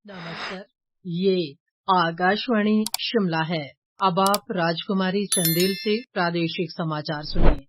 नमस्कार। ये आकाशवाणी शिमला है। अब आप राजकुमारी चंदेल से प्रादेशिक समाचार सुनिए।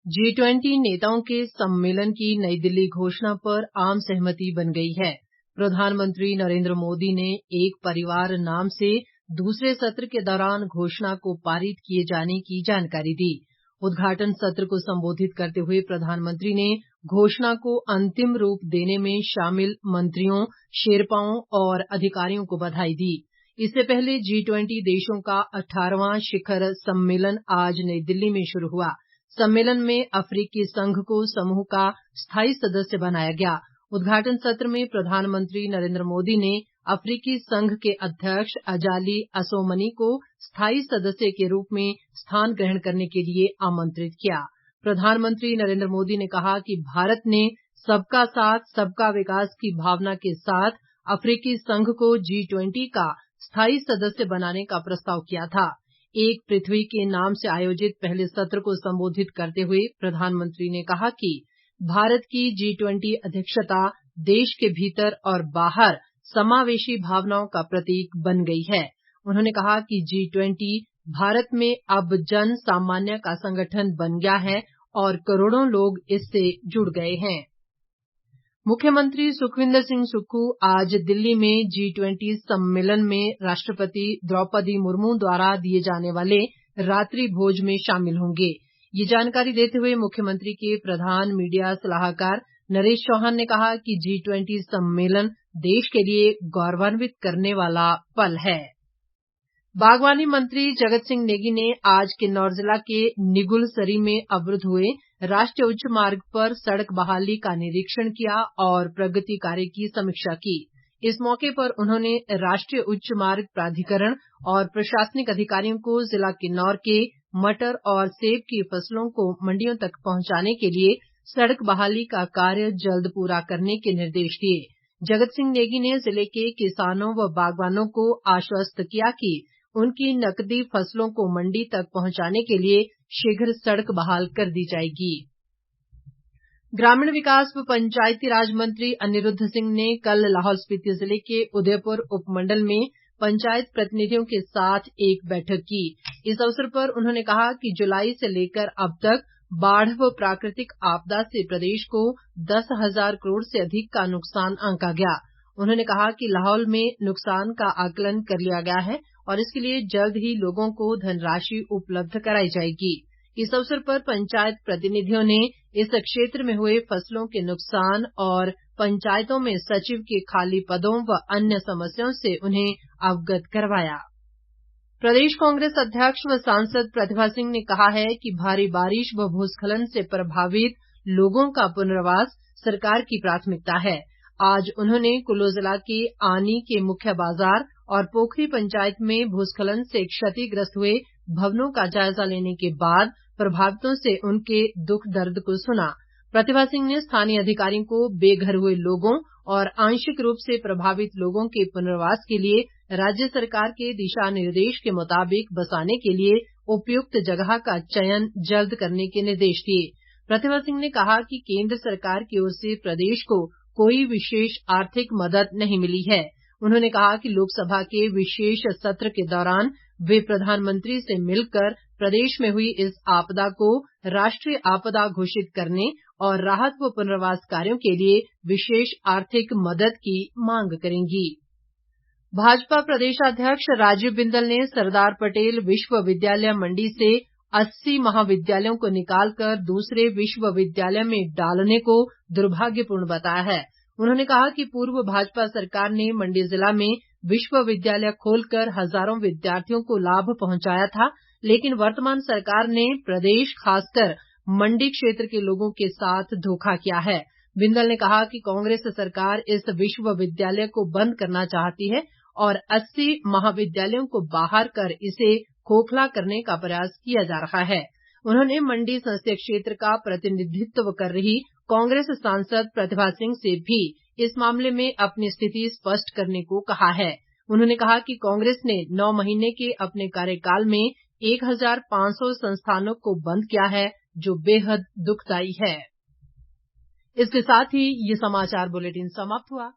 G20 नेताओं के सम्मेलन की नई दिल्ली घोषणा पर आम सहमति बन गई है। प्रधानमंत्री नरेंद्र मोदी ने एक परिवार नाम से दूसरे सत्र के दौरान घोषणा को पारित किए जाने की जानकारी दी। उद्घाटन सत्र को संबोधित करते हुए प्रधानमंत्री ने घोषणा को अंतिम रूप देने में शामिल मंत्रियों, शेरपाओं और अधिकारियों को बधाई दी। इससे पहले G20 देशों का 18वां शिखर सम्मेलन आज नई दिल्ली में शुरू हुआ। सम्मेलन में अफ्रीकी संघ को समूह का स्थायी सदस्य बनाया गया। उद्घाटन सत्र में प्रधानमंत्री नरेंद्र मोदी ने अफ्रीकी संघ के अध्यक्ष अजाली असोमनी को स्थायी सदस्य के रूप में स्थान ग्रहण करने के लिए आमंत्रित किया। प्रधानमंत्री नरेंद्र मोदी ने कहा कि भारत ने सबका साथ, सबका विकास की भावना के साथ अफ्रीकी संघ को G20 का स्थायी सदस्य बनाने का प्रस्ताव किया था। एक पृथ्वी के नाम से आयोजित पहले सत्र को संबोधित करते हुए प्रधानमंत्री ने कहा कि भारत की G20 अध्यक्षता देश के भीतर और बाहर समावेशी भावनाओं का प्रतीक बन गई है। उन्होंने कहा कि G20 भारत में अब जन सामान्य का संगठन बन गया है और करोड़ों लोग इससे जुड़ गए हैं। मुख्यमंत्री सुखविंदर सिंह सुक्खू आज दिल्ली में G20 सम्मेलन में राष्ट्रपति द्रौपदी मुर्मू द्वारा दिए जाने वाले रात्रि भोज में शामिल होंगे। ये जानकारी देते हुए मुख्यमंत्री के प्रधान मीडिया सलाहकार नरेश चौहान ने कहा कि G20 सम्मेलन देश के लिए गौरवान्वित करने वाला पल है। बागवानी मंत्री जगत सिंह नेगी ने आज किन्नौर जिला के निगुलसरी में अवरुद्ध हुए राष्ट्रीय उच्च मार्ग पर सड़क बहाली का निरीक्षण किया और प्रगति कार्य की समीक्षा की। इस मौके पर उन्होंने राष्ट्रीय उच्च मार्ग प्राधिकरण और प्रशासनिक अधिकारियों को जिला किन्नौर के मटर और सेब की फसलों को मंडियों तक पहुंचाने के लिए सड़क बहाली का कार्य जल्द पूरा करने के निर्देश दिए। जगत सिंह नेगी ने जिले के किसानों व बागवानों को आश्वस्त किया कि उनकी नकदी फसलों को मंडी तक पहुंचाने के लिए शीघ्र सड़क बहाल कर दी जाएगी। ग्रामीण विकास व पंचायती राज मंत्री अनिरुद्ध सिंह ने कल लाहौल स्पीति जिले के उदयपुर उपमंडल में पंचायत प्रतिनिधियों के साथ एक बैठक की। इस अवसर पर उन्होंने कहा कि जुलाई से लेकर अब तक बाढ़ व प्राकृतिक आपदा से प्रदेश को 10,000 करोड़ से अधिक का नुकसान आंका गया। उन्होंने कहा कि लाहौल में नुकसान का आकलन कर लिया गया है और इसके लिए जल्द ही लोगों को धनराशि उपलब्ध कराई जाएगी। इस अवसर पर पंचायत प्रतिनिधियों ने इस क्षेत्र में हुए फसलों के नुकसान और पंचायतों में सचिव के खाली पदों व अन्य समस्याओं से उन्हें अवगत करवाया। प्रदेश कांग्रेस अध्यक्ष व सांसद प्रतिभा सिंह ने कहा है कि भारी बारिश व भूस्खलन से प्रभावित लोगों का पुनर्वास सरकार की प्राथमिकता है। आज उन्होंने कुल्लू जिला के आनी के मुख्य बाजार और पोखरी पंचायत में भूस्खलन से क्षतिग्रस्त हुए भवनों का जायजा लेने के बाद प्रभावितों से उनके दुख दर्द को सुना। प्रतिभा सिंह ने स्थानीय अधिकारियों को बेघर हुए लोगों और आंशिक रूप से प्रभावित लोगों के पुनर्वास के लिए राज्य सरकार के दिशा निर्देश के मुताबिक बसाने के लिए उपयुक्त जगह का चयन जल्द करने के निर्देश दिए। प्रतिभा सिंह ने कहा कि केंद्र सरकार की ओर से प्रदेश को कोई विशेष आर्थिक मदद नहीं मिली है। उन्होंने कहा कि लोकसभा के विशेष सत्र के दौरान वे प्रधानमंत्री से मिलकर प्रदेश में हुई इस आपदा को राष्ट्रीय आपदा घोषित करने और राहत व पुनर्वास कार्यों के लिए विशेष आर्थिक मदद की मांग करेंगी। भाजपा प्रदेशाध्यक्ष राजीव बिंदल ने सरदार पटेल विश्वविद्यालय मंडी से 80 महाविद्यालयों को निकालकर दूसरे विश्वविद्यालय में डालने को दुर्भाग्यपूर्ण बताया है। उन्होंने कहा कि पूर्व भाजपा सरकार ने मंडी जिला में विश्वविद्यालय खोलकर हजारों विद्यार्थियों को लाभ पहुंचाया था, लेकिन वर्तमान सरकार ने प्रदेश खासकर मंडी क्षेत्र के लोगों के साथ धोखा किया है। बिंदल ने कहा कि कांग्रेस सरकार इस विश्वविद्यालय को बंद करना चाहती है और 80 महाविद्यालयों को बाहर कर इसे खोखला करने का प्रयास किया जा रहा है। उन्होंने मंडी संसदीय क्षेत्र का प्रतिनिधित्व कर रही कांग्रेस सांसद प्रतिभा सिंह से भी इस मामले में अपनी स्थिति स्पष्ट करने को कहा है। उन्होंने कहा कि कांग्रेस ने 9 महीने के अपने कार्यकाल में 1500 संस्थानों को बंद किया है, जो बेहद दुखदायी है। इसके साथ ही ये समाचार बुलेटिन समाप्त हुआ।